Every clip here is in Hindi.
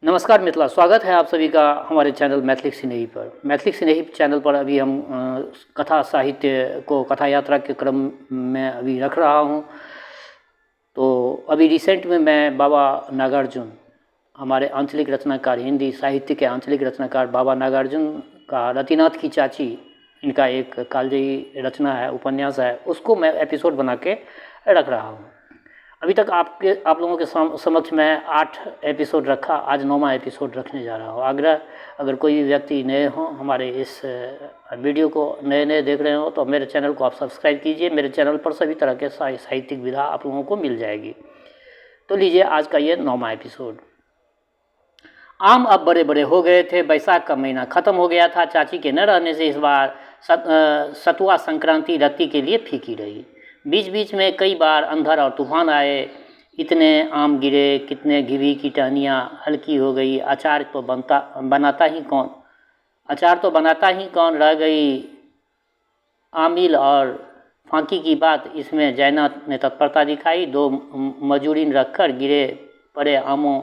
नमस्कार मित्रों, स्वागत है आप सभी का हमारे चैनल मैथिली स्नेही पर। मैथिली स्नेही चैनल पर अभी हम कथा साहित्य को कथा यात्रा के क्रम में अभी रख रहा हूं। तो अभी रिसेंट में मैं बाबा नागार्जुन, हमारे आंचलिक रचनाकार, हिंदी साहित्य के आंचलिक रचनाकार बाबा नागार्जुन का रतिनाथ की चाची, इनका एक कालजयी रचना है, उपन्यास है, उसको मैं एपिसोड बना के रख रहा हूँ। अभी तक आप लोगों के समक्ष मैं 8 एपिसोड रखा, आज 9वां एपिसोड रखने जा रहा हूँ। आग्रह, अगर कोई भी व्यक्ति नए हों, हमारे इस वीडियो को नए देख रहे हो तो मेरे चैनल को आप सब्सक्राइब कीजिए। मेरे चैनल पर सभी तरह के साहित्यिक विधा आप लोगों को मिल जाएगी। तो लीजिए आज का ये 9वां एपिसोड। आम अब बड़े बड़े हो गए थे, बैसाख का महीना ख़त्म हो गया था। चाची के न रहने से इस बार सतुआ संक्रांति रत्ती के लिए फीकी रही। बीच बीच में कई बार अंधर और तूफान आए। इतने आम गिरे, कितने घिवी की टहनियाँ हल्की हो गई। अचार तो बनाता ही कौन रह गई। आमिल और फांकी की बात, इसमें जयनाथ ने तत्परता दिखाई। 2 मजूरीन रखकर गिरे पड़े आमों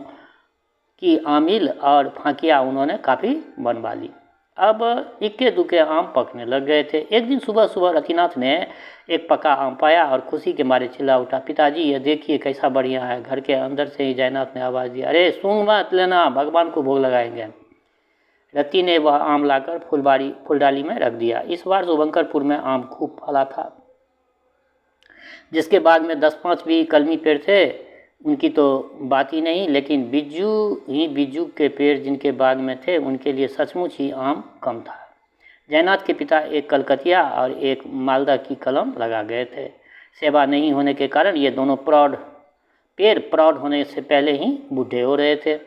की आमिल और फांकियाँ उन्होंने काफ़ी बनवा ली। अब इक्के दुक्के आम पकने लग गए थे। एक दिन सुबह सुबह रतिनाथ ने एक पका आम पाया और खुशी के मारे चिल्ला उठा, पिताजी ये देखिए कैसा बढ़िया है। घर के अंदर से ही जयनाथ ने आवाज़ दी, अरे सूंघ मत लेना, भगवान को भोग लगाएंगे। रति ने वह आम लाकर फुलडाली में रख दिया। इस बार शुभंकरपुर में आम खूब फला था। जिसके बाग में 10-5 भी कलमी पेड़ थे उनकी तो बात ही नहीं, लेकिन बिज्जू के पेड़ जिनके बाग में थे उनके लिए सचमुच ही आम कम था। जयनाथ के पिता एक कलकतिया और एक मालदा की कलम लगा गए थे। सेवा नहीं होने के कारण ये दोनों पेड़ प्रौढ़ होने से पहले ही बूढ़े हो रहे थे।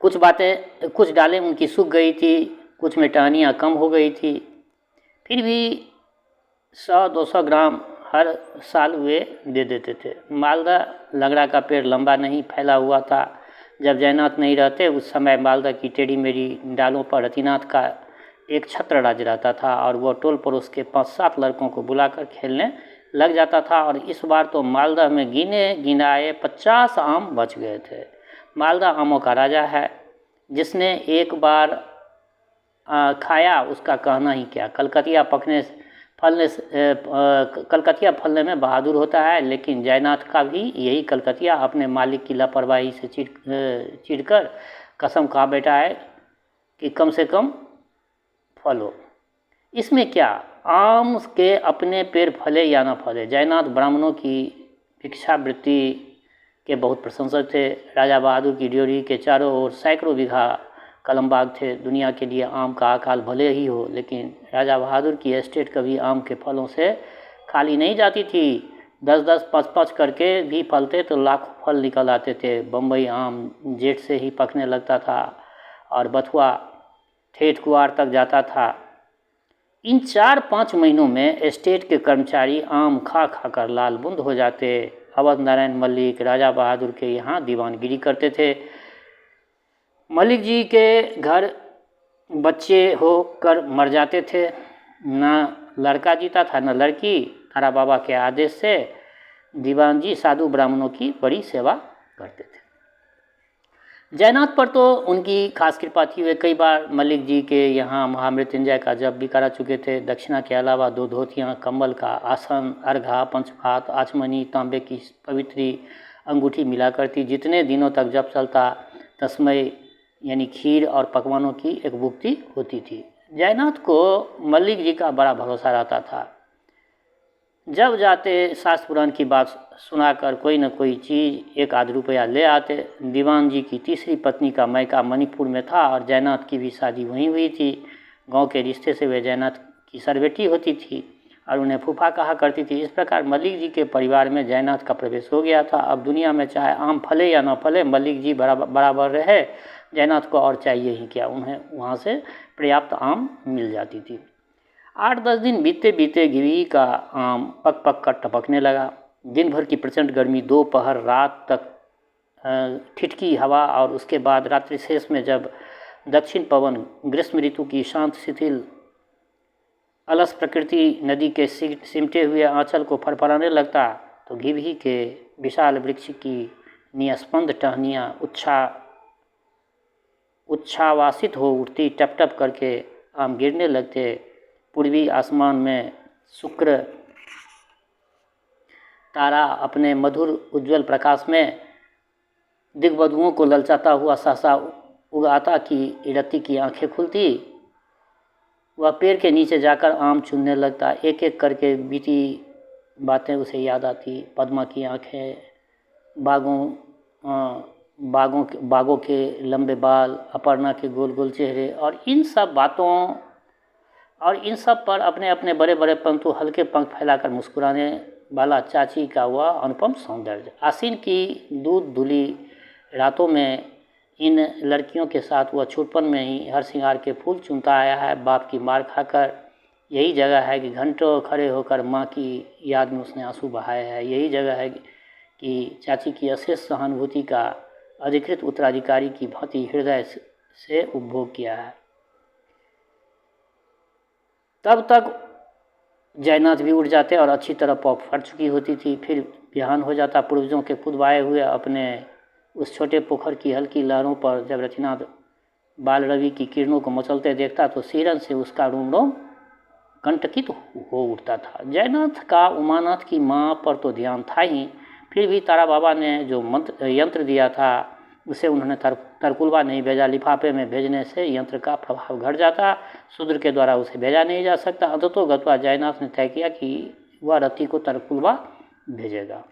कुछ डालें उनकी सूख गई थी, कुछ में टहनियाँ कम हो गई थी। फिर भी 100-200 ग्राम हर साल वे दे देते थे। मालदा लगड़ा का पेड़ लंबा नहीं फैला हुआ था। जब जयनाथ नहीं रहते उस समय मालदा की टेढ़ी मेढ़ी डालों पर रतिनाथ का एक छत्र राज रहता था और वह टोल पड़ोस के 5-7 लड़कों को बुलाकर खेलने लग जाता था। और इस बार तो मालदा में गिने गिनाए 50 आम बच गए थे। मालदा आमों का राजा है। जिसने एक बार खाया उसका कहना ही क्या। कलकतिया फलने में बहादुर होता है, लेकिन जयनाथ का भी यही कलकतिया अपने मालिक की लापरवाही से चिढ़कर कसम खा बैठा है कि कम से कम फलो। इसमें क्या, आम के अपने पेड़ फले या ना फले। जयनाथ ब्राह्मणों की भिक्षावृत्ति के बहुत प्रशंसक थे। राजा बहादुर की ड्योढ़ी के चारों ओर सैकड़ों बीघा कलमबाग थे। दुनिया के लिए आम का अकाल भले ही हो, लेकिन राजा बहादुर की एस्टेट कभी आम के फलों से खाली नहीं जाती थी। 10-10, 5-5 करके भी फलते तो लाखों फल निकल आते थे। बम्बई आम जेठ से ही पकने लगता था और बथुआ ठेठ कुआर तक जाता था। इन 4-5 महीनों में एस्टेट के कर्मचारी आम खा कर लाल बुंद हो जाते। अवध नारायण मल्लिक राजा बहादुर के यहाँ दीवानगिरी करते थे। मलिक जी के घर बच्चे होकर मर जाते थे। न लड़का जीता था न लड़की। तारा बाबा के आदेश से दीवान जी साधु ब्राह्मणों की बड़ी सेवा करते थे। जयनाथ पर तो उनकी खास कृपा थी। वे कई बार मलिक जी के यहाँ महामृत्युंजय का जप भी करा चुके थे। दक्षिणा के अलावा 2 धोतियाँ, कंबल का आसन, अर्घा, पंचभात, आचमनी, तांबे की पवित्री अंगूठी मिला करती। जितने दिनों तक जप चलता तस्मय यानी खीर और पकवानों की एक भुक्ति होती थी। जयनाथ को मल्लिक जी का बड़ा भरोसा रहता था। जब जाते शास्त्र पुराण की बात सुनाकर कोई न कोई चीज़ 1-8 रुपया ले आते। दीवान जी की तीसरी पत्नी का मायका मणिपुर में था और जयनाथ की भी शादी वहीं हुई थी। गांव के रिश्ते से वे जयनाथ की सरबेटी होती थी और उन्हें फूफा कहा करती थी। इस प्रकार मल्लिक जी के परिवार में जयनाथ का प्रवेश हो गया था। अब दुनिया में चाहे आम फले या न फले, मल्लिक जी बराबर रहे। जयनाथ को और चाहिए ही क्या, उन्हें वहाँ से पर्याप्त आम मिल जाती थी। 8-10 दिन बीते घिवी का आम पक कर टपकने लगा। दिन भर की प्रचंड गर्मी, दोपहर रात तक ठिठकी हवा और उसके बाद रात्रि शेष में जब दक्षिण पवन ग्रीष्म ऋतु की शांत शिथिल अलस प्रकृति नदी के सिमटे हुए आंचल को फरफराने लगता, तो घिवी के विशाल वृक्ष की निस्पंद टहनियाँ उच्छ्वासित हो उठती, टप टप करके आम गिरने लगते। पूर्वी आसमान में शुक्र तारा अपने मधुर उज्जवल प्रकाश में दिग्बधुओं को ललचाता हुआ सहसा उगाता कि रति की आंखें खुलती। वह पेड़ के नीचे जाकर आम चुनने लगता। एक एक करके बीती बातें उसे याद आती। पद्मा की आंखें, बागों के लंबे बाल, अपर्णा के गोल गोल चेहरे, और इन सब पर अपने अपने बड़े बड़े परंतु हल्के पंख फैलाकर मुस्कुराने वाला चाची का वह अनुपम सौंदर्य। आसीन की दूध धुली रातों में इन लड़कियों के साथ वह छुटपन में ही हर श्रृंगार के फूल चुनता आया है। बाप की मार खाकर यही जगह है कि घंटों खड़े होकर माँ की याद में उसने आंसू बहाए हैं। यही जगह है कि चाची की अशेष सहानुभूति का अधिकृत उत्तराधिकारी की भांति हृदय से उपभोग किया है। तब तक जयनाथ भी उठ जाते और अच्छी तरह पौक फट चुकी होती थी। फिर बिहान हो जाता। पूर्वजों के खुदवाए हुए अपने उस छोटे पोखर की हल्की लहरों पर जब रतिनाथ बाल रवि की किरणों को मचलते देखता तो सिरन से उसका रोम रोम कंटकित हो उठता था। जयनाथ का उमानाथ की माँ पर तो ध्यान था ही, फिर भी तारा बाबा ने जो यंत्र दिया था उसे उन्होंने तरकुलवा नहीं भेजा। लिफाफे में भेजने से यंत्र का प्रभाव घट जाता, शूद्र के द्वारा उसे भेजा नहीं जा सकता। अंततोगत्वा जयनाथ ने तय किया कि वह रति को तरकुलवा भेजेगा।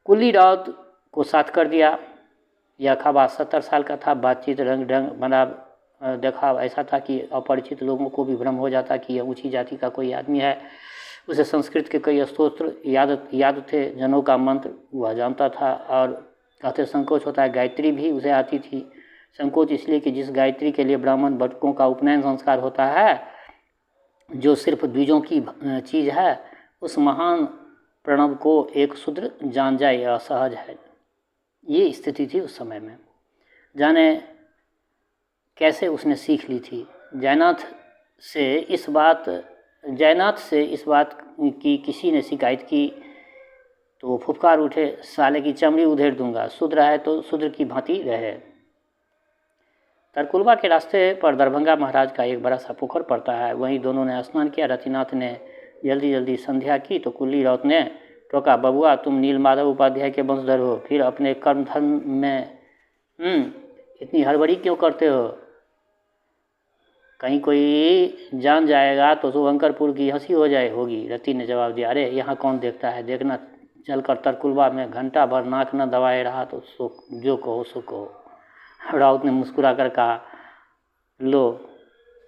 कुल्ली राउत को साथ कर दिया। यह खबा 70 साल का था। बातचीत रंग ढंग बना देखाव ऐसा था कि अपरिचित लोगों को भी भ्रम हो जाता कि यह ऊंची जाति का कोई आदमी है। उसे संस्कृत के कई स्तोत्र याद थे, जनों का मंत्र वह जानता था, और कहते संकोच होता है, गायत्री भी उसे आती थी। संकोच इसलिए कि जिस गायत्री के लिए ब्राह्मण बटकों का उपनयन संस्कार होता है, जो सिर्फ द्विजों की चीज़ है, उस महान प्रणव को एक शूद्र जान जाए असहज है। ये स्थिति थी उस समय में। जाने कैसे उसने सीख ली थी। जयनाथ से इस बात की किसी ने शिकायत की तो वो फुफकार उठे, साले की चमड़ी उधेड़ दूंगा, शूद्र है तो शूद्र की भांति रहे। तरकुलवा के रास्ते पर दरभंगा महाराज का एक बड़ा सा पोखर पड़ता है, वहीं दोनों ने स्नान किया। रतिनाथ ने जल्दी जल्दी संध्या की तो कुल्ली राउत ने टोका, बबुआ तुम नीलमाधव उपाध्याय के वंशधर हो, फिर अपने कर्म धर्म में इतनी हड़बड़ी क्यों करते हो? कहीं कोई जान जाएगा तो शुभंकरपुर की हंसी हो जाए होगी। रति ने जवाब दिया, अरे यहाँ कौन देखता है, देखना चलकर तरकुलवा में घंटा भर नाक न दबाए रहा तो जो कहो सो कहो। राउत ने मुस्कुरा कर कहा, लो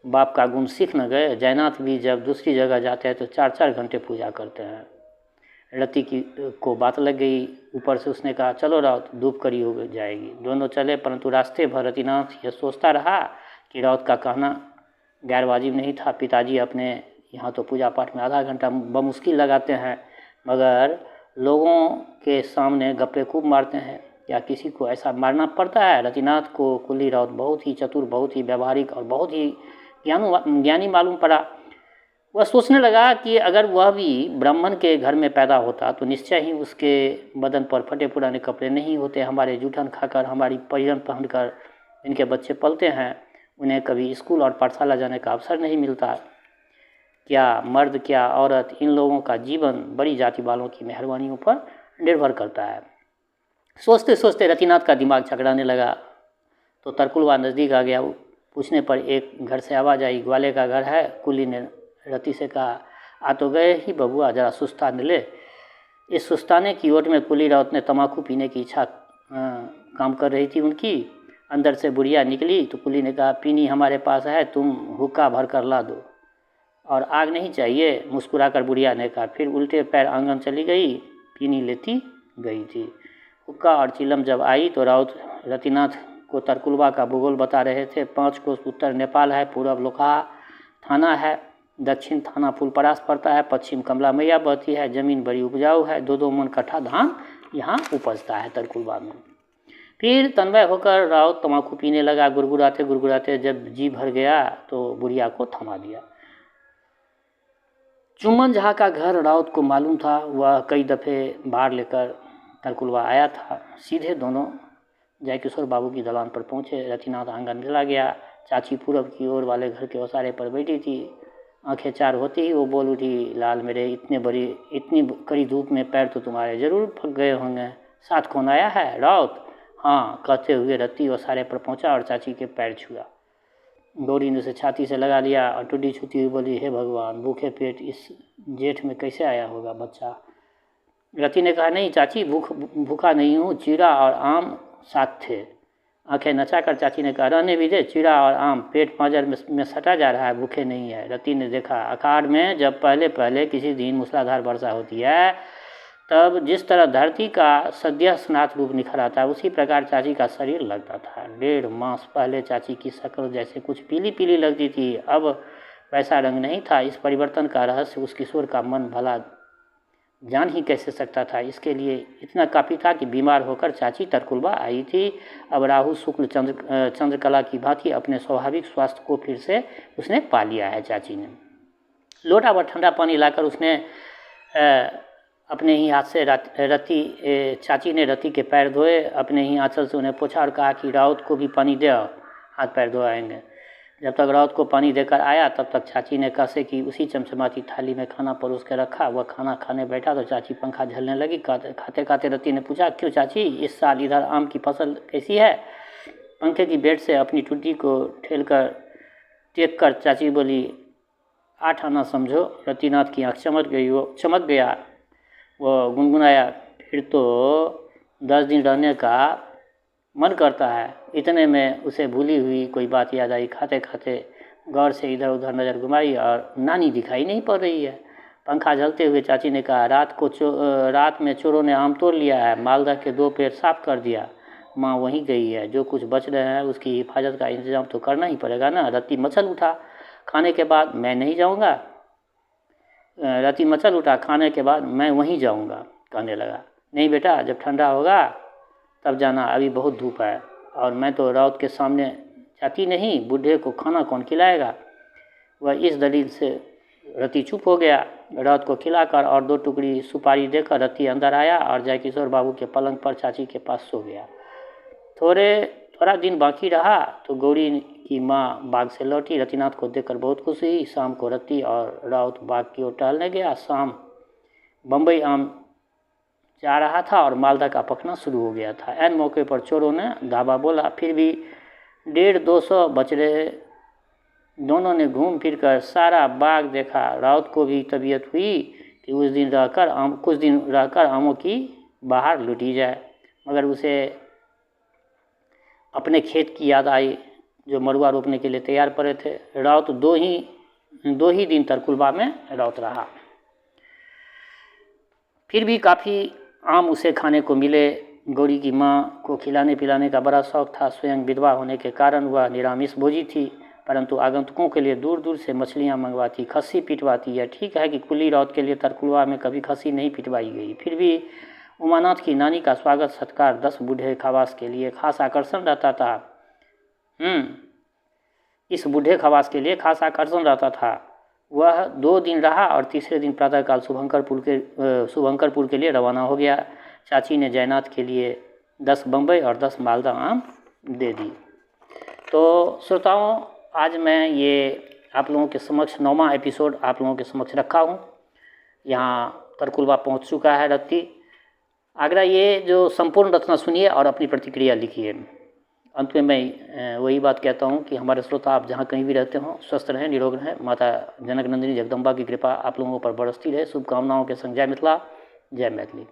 बाप का गुण सीख न गए। जयनाथ भी जब दूसरी जगह जाते हैं तो 4-4 घंटे पूजा करते हैं। रति को बात लग गई। ऊपर से उसने कहा, चलो राउत धूप कड़ी हो जाएगी। दोनों चले, परंतु रास्ते भर रतिनाथ यह सोचता रहा कि राउत का कहना गैर वाजिब नहीं था। पिताजी अपने यहाँ तो पूजा पाठ में आधा घंटा बमुश्किल लगाते हैं, मगर लोगों के सामने गप्पे खूब मारते हैं। या किसी को ऐसा मारना पड़ता है? रतिनाथ को कुल्ली राउत बहुत ही चतुर, बहुत ही व्यवहारिक और बहुत ही ज्ञानी मालूम पड़ा। वह सोचने लगा कि अगर वह भी ब्राह्मण के घर में पैदा होता तो निश्चय ही उसके बदन पर फटे पुराने कपड़े नहीं होते। हमारे जूठन खाकर, हमारी परिधान पहनकर इनके बच्चे पलते हैं, उन्हें कभी स्कूल और पाठशाला जाने का अवसर नहीं मिलता। क्या मर्द क्या औरत, इन लोगों का जीवन बड़ी जाति वालों की मेहरबानियों पर निर्भर करता है। सोचते सोचते रतिनाथ का दिमाग चकराने लगा तो तरकुलवा नज़दीक आ गया। पूछने पर एक घर से आवाज़ आई, ग्वाले का घर है। कुल्ली ने रति से कहा, आ तो गए ही बबुआ, जरा सुस्ताने ले। इस सुस्ताने की ओट में कुल्ली राउत ने तम्बाकू पीने की इच्छा काम कर रही थी उनकी। अंदर से बुढ़िया निकली तो कुल्ली ने कहा, पीनी हमारे पास है, तुम हुक्का भर कर ला दो। और आग नहीं चाहिए, मुस्कुरा कर बुढ़िया ने कहा। फिर उल्टे पैर आंगन चली गई, पीनी लेती गई थी। हुक्का और चिलम जब आई तो राउत रतिनाथ को तरकुलवा का भूगोल बता रहे थे। 5 कोस उत्तर नेपाल है, पूर्व लोकहा थाना है, दक्षिण थाना फुलपरास पड़ता है, पश्चिम कमला मैया बहती है, ज़मीन बड़ी उपजाऊ है, 2-2 मन कट्ठा धान यहाँ उपजता है तरकुलवा में। फिर तन्मय होकर राउत तम्बाकू पीने लगा। गुड़गुड़ाते गुड़गुड़ाते जब जी भर गया तो बुढ़िया को थमा दिया। चुम्बन झा का घर राउत को मालूम था। वह कई दफ़े भार लेकर तरकुलवा आया था। सीधे दोनों जयकिशोर बाबू की दलान पर पहुँचे। रतिनाथ आंगन चला गया। चाची पूरब की ओर वाले घर के ओसारे पर बैठी थी। आंखें चार होती ही वो बोल उठी, लाल मेरे, इतनी कड़ी धूप में पैर तो तुम्हारे जरूर फक गए होंगे। साथ कौन आया है? राउत। हाँ, कहते हुए रत्ती ओसारे पर पहुंचा और चाची के पैर छुआ। गौरी ने उसे छाती से लगा लिया और टुड्डी छूती हुई बोली, हे भगवान, भूखे पेट इस जेठ में कैसे आया होगा बच्चा। रति ने कहा, नहीं चाची, भूखा नहीं हूँ, चीड़ा और आम साथ थे। आंखें नचाकर चाची ने कहा, रहने भी दे, चीड़ा और आम पेट पांजर में सटा जा रहा है, भूखे नहीं है। रति ने देखा, आषाढ़ में जब पहले पहले किसी दिन मूसलाधार वर्षा होती है तब जिस तरह धरती का सद्य स्नात रूप निखर आता है, उसी प्रकार चाची का शरीर लगता था। 1.5 मास पहले चाची की शक्ल जैसे कुछ पीली पीली लगती थी, अब वैसा रंग नहीं था। इस परिवर्तन का रहस्य उस किशोर का मन भला जान ही कैसे सकता था। इसके लिए इतना काफ़ी था कि बीमार होकर चाची तरकुलवा आई थी। अब राहु शुक्ल चंद्रकला की भांति अपने स्वाभाविक स्वास्थ्य को फिर से उसने पा लिया है। चाची ने लोटा भर ठंडा पानी लाकर उसने अपने ही हाथ से चाची ने रति के पैर धोए, अपने ही आंचल से उन्हें पोछा और कहा कि राउत को भी पानी दे, हाथ पैर धोआएंगे। जब तक राउत को पानी देकर आया तब तक चाची ने कैसे कि उसी चमचमाती थाली में खाना परोस के रखा। वह खाना खाने बैठा तो चाची पंखा झलने लगी। खाते खाते रति ने पूछा, क्यों चाची, इस साल इधर आम की फसल कैसी है? पंखे की बेड से अपनी टुड्डी को ठेल कर टेक कर चाची बोली, 8 आना समझो। रतिनाथ की आँख चमक गया। वो गुनगुनाया, फिर तो 10 दिन रहने का मन करता है। इतने में उसे भूली हुई कोई बात याद आई। खाते खाते गौर से इधर उधर नज़र घुमाई और नानी दिखाई नहीं पड़ रही है। पंखा झलते हुए चाची ने कहा, रात में चोरों ने आम तोड़ लिया है, मालदा के 2 पेड़ साफ कर दिया। माँ वहीं गई है, जो कुछ बच रहे हैं उसकी हिफाजत का इंतजाम तो करना ही पड़ेगा ना। रति मचल उठा, खाने के बाद मैं नहीं जाऊँगा। रति मचल उठा, खाने के बाद मैं वहीं जाऊँगा, कहने लगा। नहीं बेटा, जब ठंडा होगा तब जाना, अभी बहुत धूप है और मैं तो राउत के सामने जाती नहीं, बूढ़े को खाना कौन खिलाएगा। वह इस दलील से रति चुप हो गया। राउत को खिलाकर और 2 टुकड़ी सुपारी देकर रति अंदर आया और जयकिशोर बाबू के पलंग पर चाची के पास सो गया। थोड़ा दिन बाकी रहा तो गौरी की माँ बाग से लौटी। रतिनाथ को देखकर बहुत खुश हुई। शाम को रति और राउत बाग की ओर टहलने गया। शाम बम्बई आम जा रहा था और मालदा का पकना शुरू हो गया था। ऐन मौके पर चोरों ने धाबा बोला। फिर भी 150-200 बच रहे। दोनों ने घूम फिर कर सारा बाग देखा। राउत को भी तबीयत हुई कि कुछ दिन रहकर आमों की बाहर लुटी जाए, मगर उसे अपने खेत की याद आई जो मरुआ रोपने के लिए तैयार पड़े थे। राउत दो ही दिन तरकुलवा में राउत रहा। फिर भी काफ़ी आम उसे खाने को मिले। गौरी की माँ को खिलाने पिलाने का बड़ा शौक था। स्वयं विधवा होने के कारण वह निरामिष भोजी थी, परंतु आगंतुकों के लिए दूर दूर से मछलियाँ मंगवाती, खस्सी पिटवाती है। ठीक है कि कुली राउत के लिए तरकुलवा में कभी खस्सी नहीं पिटवाई गई, फिर भी उमानाथ की नानी का स्वागत सत्कार 10 बूढ़े खवास के लिए खास आकर्षण रहता था। इस बूढ़े खवास के लिए खास आकर्षण रहता था। वह 2 दिन रहा और तीसरे दिन प्रातःकाल शुभंकरपुर के लिए रवाना हो गया। चाची ने जयनाथ के लिए 10 बम्बई और 10 मालदा आम दे दी। तो श्रोताओं, आज मैं ये आप लोगों के समक्ष 9वां एपिसोड आप लोगों के समक्ष रखा हूँ। यहाँ तरकुलवा पहुँच चुका है रत्ती। आगरा ये जो संपूर्ण रचना सुनिए और अपनी प्रतिक्रिया लिखिए। अंत में मैं वही बात कहता हूँ कि हमारे श्रोता आप जहाँ कहीं भी रहते हों, स्वस्थ रहें, निरोग रहें। माता जनक नंदिनी जगदम्बा की कृपा आप लोगों पर बरसती रहे। शुभकामनाओं के संग जय मिथिला, जय मैथिली।